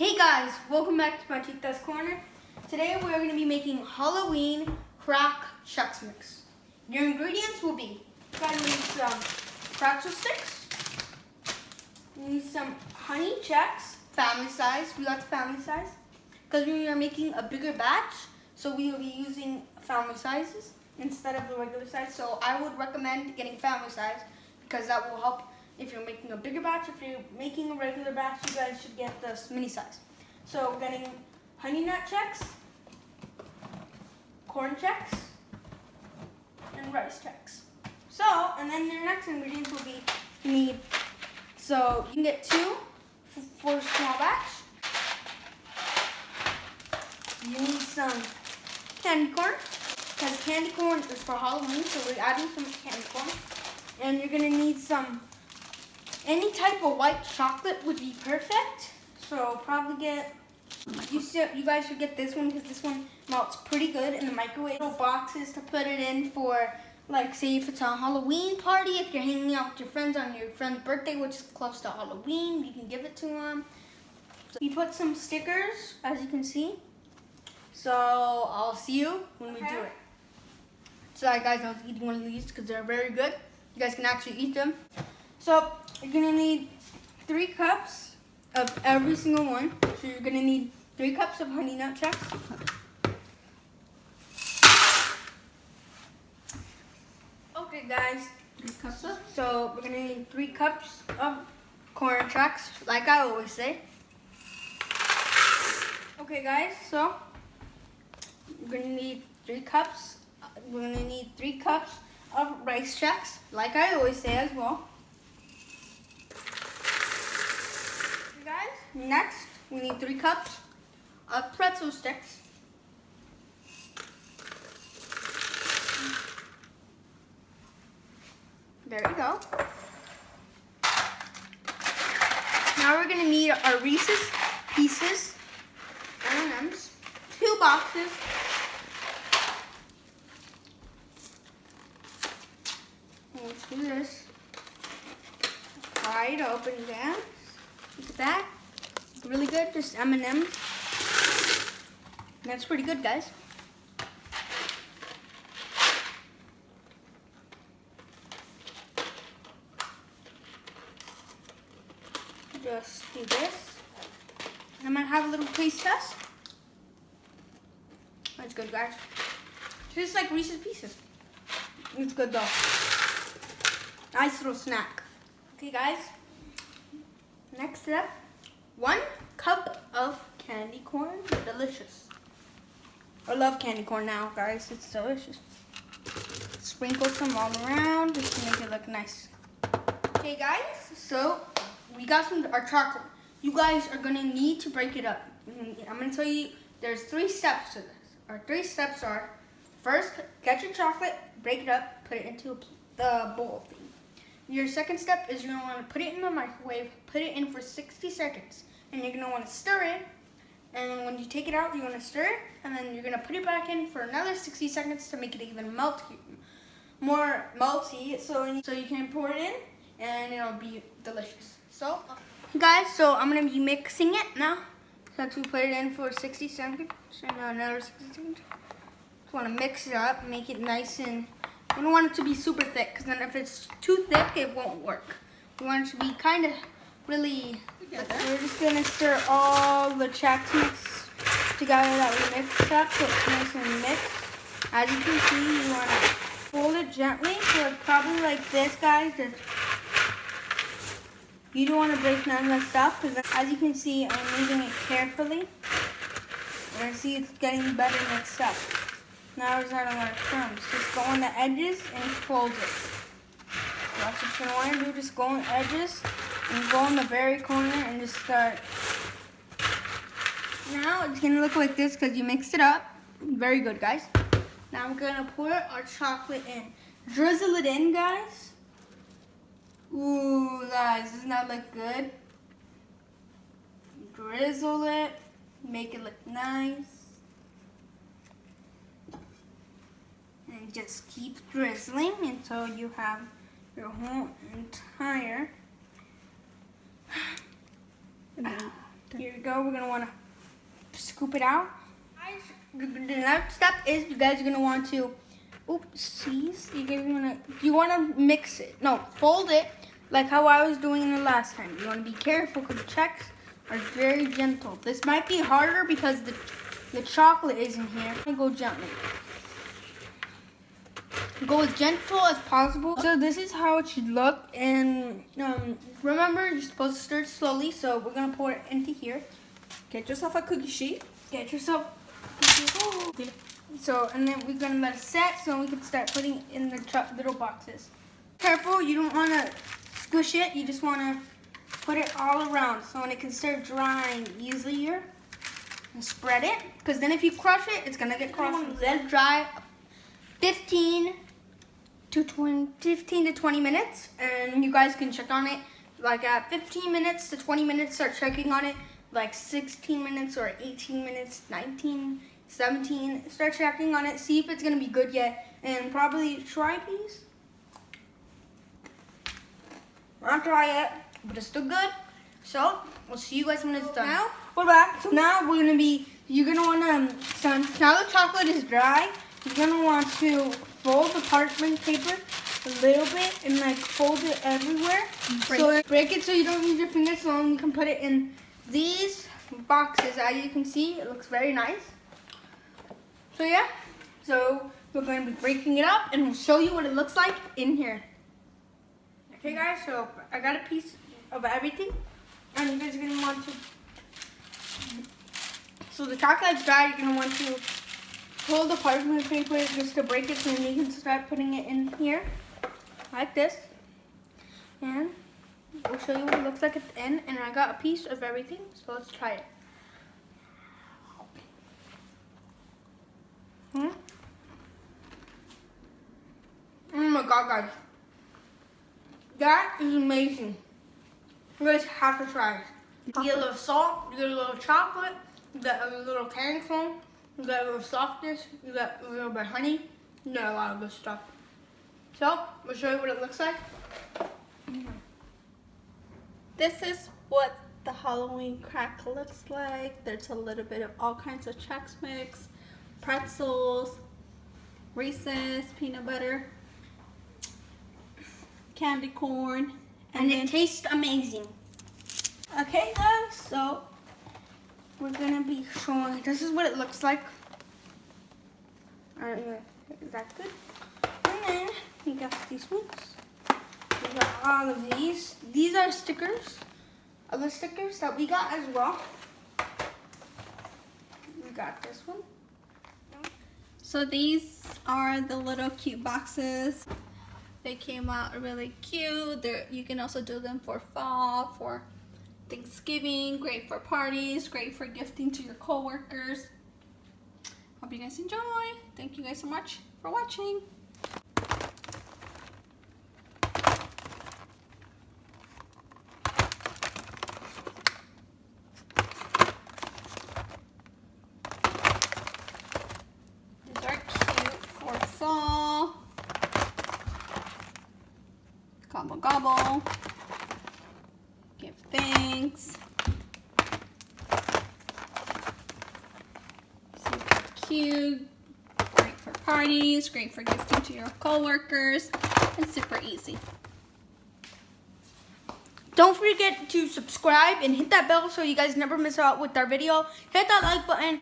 Hey guys, welcome back to Panchita's Corner. Today we're going to be making Halloween crack Chex Mix. Your ingredients will be, you're going to need some pretzel sticks, you need some honey Chex, family size. We got the family size because we are making a bigger batch, so we will be using family sizes instead of the regular size. So I would recommend getting family size because that will help. If you're making a bigger batch, if you're making a regular batch, you guys should get the mini size. So we're getting honey nut Chex, corn Chex, and rice Chex. So, and then your next ingredients will be, you need, so you can get 2 for a small batch. You need some candy corn, because candy corn is for Halloween, so we're adding some candy corn. And you're gonna need some, any type of white chocolate would be perfect. So probably get, you guys should get this one because this one melts pretty good in the microwave. Little boxes to put it in for, like, say if it's a Halloween party, if you're hanging out with your friends on your friend's birthday, which is close to Halloween, you can give it to them. So we put some stickers, as you can see. So I'll see you when we do it. Sorry guys, I was eating one of these because they're very good. You guys can actually eat them. So you're gonna need 3 cups of every single one. So you're gonna need 3 cups of honey nut Chex. Okay guys, 3 cups of, so we're gonna need 3 cups of corn Chex, like I always say. Okay guys, so we're gonna need 3 cups. We're gonna need 3 cups of rice Chex, like I always say as well. Okay guys, next we need 3 cups of pretzel sticks. There we go. Now we're gonna need our Reese's Pieces M&Ms, 2 boxes. Let's do this. Pry it open again. Look at that. It's really good. Just M&Ms. That's pretty good, guys. Just do this. I'm gonna have a little taste test. That's good, guys. Tastes like Reese's Pieces. It's good though. Nice little snack. Okay guys, next up, 1 cup of candy corn. Delicious. I love candy corn now, guys. It's delicious. Sprinkle some all around just to make it look nice. Okay guys, so we got our chocolate. You guys are gonna need to break it up. I'm gonna tell you, there's 3 steps to this. Our 3 steps are, first, get your chocolate, break it up, put it into the bowl thing. Your second step is you're going to want to put it in the microwave, put it in for 60 seconds. And you're going to want to stir it. And then when you take it out, you're going to stir it. And then you're going to put it back in for another 60 seconds to make it even more melty. So you can pour it in and it'll be delicious. So, guys, so I'm going to be mixing it now. Since we put it in for 60 seconds. And another 60 seconds. Just want to mix it up, make it nice and... We don't want it to be super thick, because then if it's too thick, it won't work. We want it to be kind of really together. We're just going to stir all the Chex Mix together that we mixed up, so it's nice and mixed. As you can see, you want to fold it gently, so it's probably like this, guys. You don't want to break none of the stuff, because as you can see, I'm moving it carefully. And see it's getting better mixed up. Now there's not a lot of crumbs. Just go on the edges and fold it. That's what you're going to want to do. Just go on the edges and go on the very corner and just start. Now it's going to look like this because you mixed it up. Very good, guys. Now I'm going to pour our chocolate in. Drizzle it in, guys. Ooh, guys, doesn't that look good? Drizzle it. Make it look nice. And just keep drizzling until you have your whole entire Here we go. We're gonna want to scoop it out. Guys, the next step is you guys are gonna want to, oopsies. You wanna mix it. No, fold it like how I was doing in the last time. You wanna be careful because the checks are very gentle. This might be harder because the chocolate is in here. I'm gonna go gently. Go as gentle as possible. So this is how it should look. And remember, you're supposed to stir it slowly. So we're gonna pour it into here. Get yourself a cookie sheet. Get yourself. So, and then we're gonna let it set so we can start putting it in the little boxes. Careful, you don't wanna squish it. You just wanna put it all around so when it can start drying easier. And spread it, because then if you crush it, it's gonna get crushed. Let it dry 15 to 20 minutes, and you guys can check on it like at 15 minutes to 20 minutes. Start checking on it like 16 minutes or 18 minutes, 19, 17. Start checking on it, see if it's gonna be good yet, and probably try these. Not try it, but it's still good. So we'll see you guys when it's done. Now we're back. So now you're gonna wanna, now the chocolate is dry. You're gonna want to fold the parchment paper a little bit and like fold it everywhere. Break it so you don't use your fingers, so you can put it in these boxes. As you can see, it looks very nice. So yeah, so we're going to be breaking it up and we'll show you what it looks like in here. Okay guys, so I got a piece of everything and you guys are going to want to, so the chocolate's dry, you're going to want to pull the parchment paper just to break it so then you can start putting it in here like this. And we'll show you what it looks like at the end. And I got a piece of everything, so let's try it. Oh my god, guys. That is amazing. You guys have to try it. You get a little salt, you get a little chocolate, you got a little candy foam, you got a little softness, you got a little bit of honey, you got a lot of good stuff. So, we'll show you what it looks like. This is what the Halloween crack looks like. There's a little bit of all kinds of Chex Mix, pretzels, Reese's, peanut butter, candy corn, And it tastes amazing. Okay guys, so we're gonna be showing, this is what it looks like. Is that good? And then we got these ones. We got all of these. These are stickers. Other stickers that we got as well. We got this one. So these are the little cute boxes. They came out really cute. You can also do them for fall, for Thanksgiving, great for parties, great for gifting to your coworkers. Hope you guys enjoy. Thank you guys so much for watching. These are cute for fall. Gobble gobble. Give thanks. Super cute. Great for parties. Great for gifting to your coworkers. And super easy. Don't forget to subscribe and hit that bell so you guys never miss out with our video. Hit that like button.